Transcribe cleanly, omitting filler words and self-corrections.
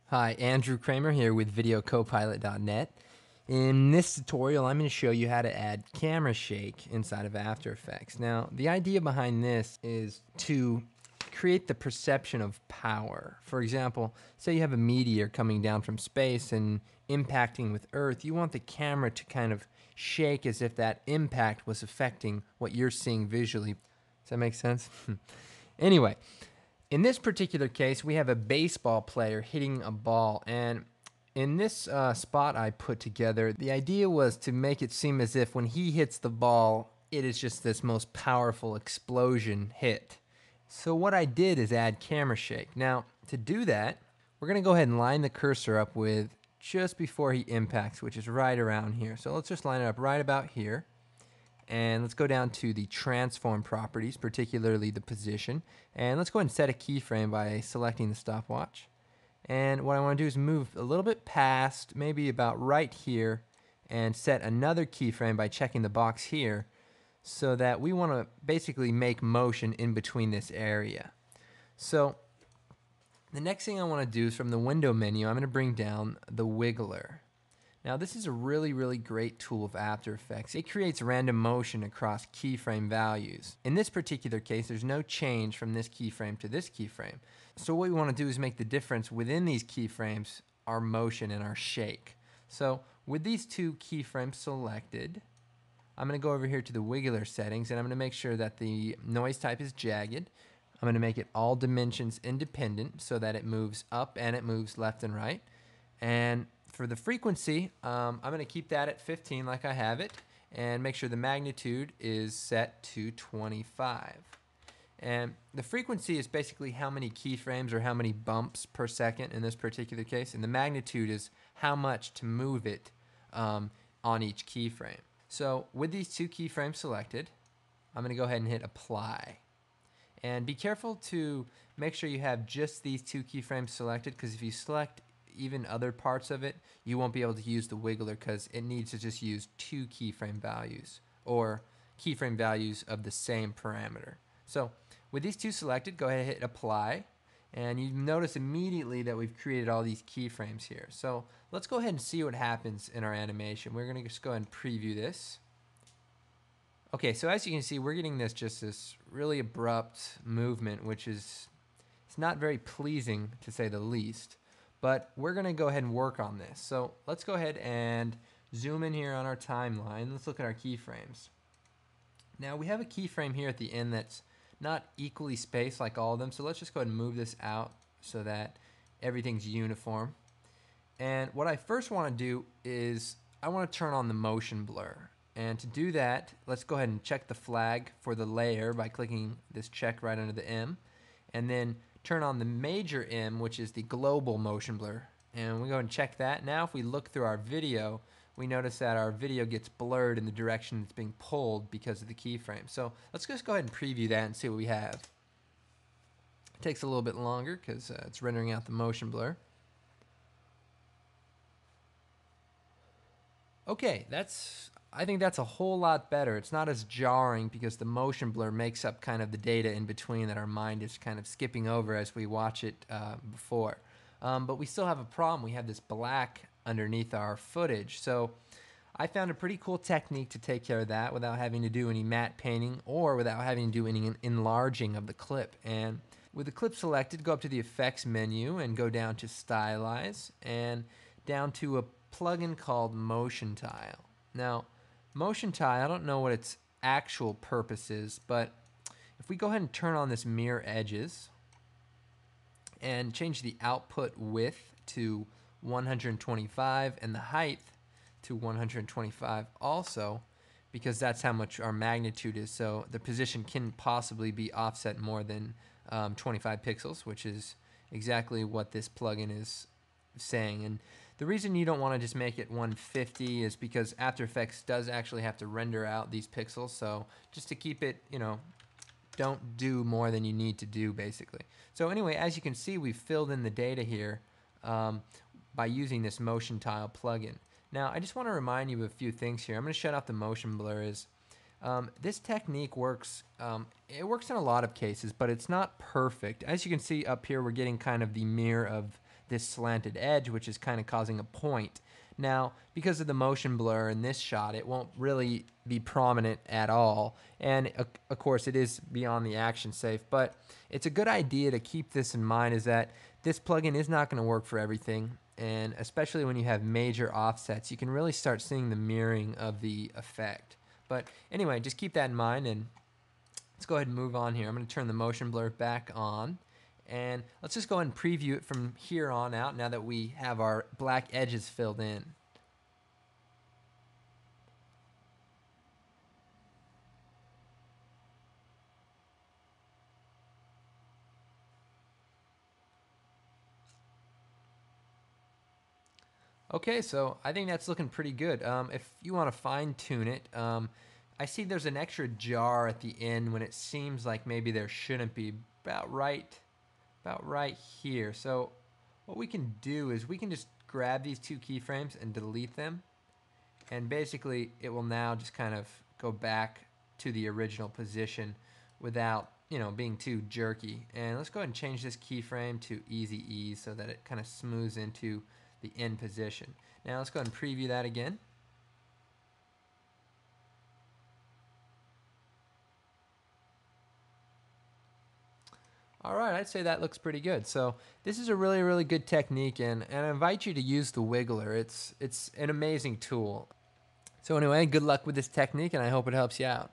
Hi, Andrew Kramer here with VideoCopilot.net. In this tutorial, I'm going to show you how to add camera shake inside of After Effects. Now, the idea behind this is to create the perception of power. For example, say you have a meteor coming down from space and impacting with Earth. You want the camera to kind of shake as if that impact was affecting what you're seeing visually. Does that make sense? Anyway, in this particular case, we have a baseball player hitting a ball, and in this spot I put together, the idea was to make it seem as if when he hits the ball, it is just this most powerful explosion hit. So what I did is add camera shake. Now, to do that, we're going to go ahead and line the cursor up with just before he impacts, which is right around here. So let's just line it up right about here. And let's go down to the transform properties, particularly the position. And let's go ahead and set a keyframe by selecting the stopwatch. And what I want to do is move a little bit past, maybe about right here, and set another keyframe by checking the box here, so that we want to basically make motion in between this area. So the next thing I want to do is from the window menu, I'm going to bring down the wiggler. Now this is a really great tool of After Effects. It creates random motion across keyframe values. In this particular case, there's no change from this keyframe to this keyframe. So what we want to do is make the difference within these keyframes our motion and our shake. So with these two keyframes selected, I'm going to go over here to the wiggler settings, and I'm going to make sure that the noise type is jagged. I'm going to make it all dimensions independent so that it moves up and it moves left and right. And for the frequency, I'm going to keep that at 15 like I have it, and make sure the magnitude is set to 25. And the frequency is basically how many keyframes or how many bumps per second in this particular case, and the magnitude is how much to move it on each keyframe. So with these two keyframes selected, I'm going to go ahead and hit apply. And be careful to make sure you have just these two keyframes selected, because if you select even other parts of it, you won't be able to use the wiggler because it needs to just use two keyframe values or keyframe values of the same parameter. So with these two selected, go ahead and hit apply, and you notice immediately that we've created all these keyframes here. So let's go ahead and see what happens in our animation. We're going to just go ahead and preview this. Okay, so as you can see, we're getting this really abrupt movement, which is it's not very pleasing to say the least. But we're going to go ahead and work on this. So let's go ahead and zoom in here on our timeline. Let's look at our keyframes. Now we have a keyframe here at the end that's not equally spaced like all of them. So let's just go ahead and move this out so that everything's uniform. And what I first want to do is I want to turn on the motion blur. And to do that, let's go ahead and check the flag for the layer by clicking this check right under the M. And then turn on the major M, which is the global motion blur. And we go and check that. Now if we look through our video, we notice that our video gets blurred in the direction it's being pulled because of the keyframe. So let's just go ahead and preview that and see what we have. It takes a little bit longer because it's rendering out the motion blur. Okay, I think that's a whole lot better. It's not as jarring because the motion blur makes up kind of the data in between that our mind is kind of skipping over as we watch it before. But we still have a problem. We have this black underneath our footage. So I found a pretty cool technique to take care of that without having to do any matte painting or without having to do any enlarging of the clip. And with the clip selected, go up to the effects menu and go down to stylize and down to a plugin called Motion Tile. Now, Motion Tile, I don't know what its actual purpose is, but if we go ahead and turn on this mirror edges and change the output width to 125 and the height to 125 also, because that's how much our magnitude is, so the position can possibly be offset more than 25 pixels, which is exactly what this plugin is saying. And the reason you don't want to just make it 150 is because After Effects does actually have to render out these pixels, so just to keep it, don't do more than you need to do, basically. So anyway, as you can see, we've filled in the data here by using this Motion Tile plugin. Now, I just want to remind you of a few things here. I'm going to shut off the motion blur. This technique works, it works in a lot of cases, but it's not perfect. As you can see up here, we're getting kind of the mirror of this slanted edge, which is kind of causing a point. Now, because of the motion blur in this shot, it won't really be prominent at all. And of course, it is beyond the action safe, but it's a good idea to keep this in mind, is that this plugin is not going to work for everything. And especially when you have major offsets, you can really start seeing the mirroring of the effect. But anyway, just keep that in mind, and let's go ahead and move on here. I'm going to turn the motion blur back on. And let's just go ahead and preview it from here on out now that we have our black edges filled in. Okay, so I think that's looking pretty good. If you want to fine tune it, I see there's an extra jar at the end when it seems like maybe there shouldn't be, about right here. So what we can do is we can just grab these two keyframes and delete them, and basically it will now just kind of go back to the original position without, you know, being too jerky. And let's go ahead and change this keyframe to easy ease so that it kind of smooths into the end position. Now let's go ahead and preview that again. All right, I'd say that looks pretty good. So this is a really, really good technique, and I invite you to use the Wiggler. It's an amazing tool. So anyway, good luck with this technique, and I hope it helps you out.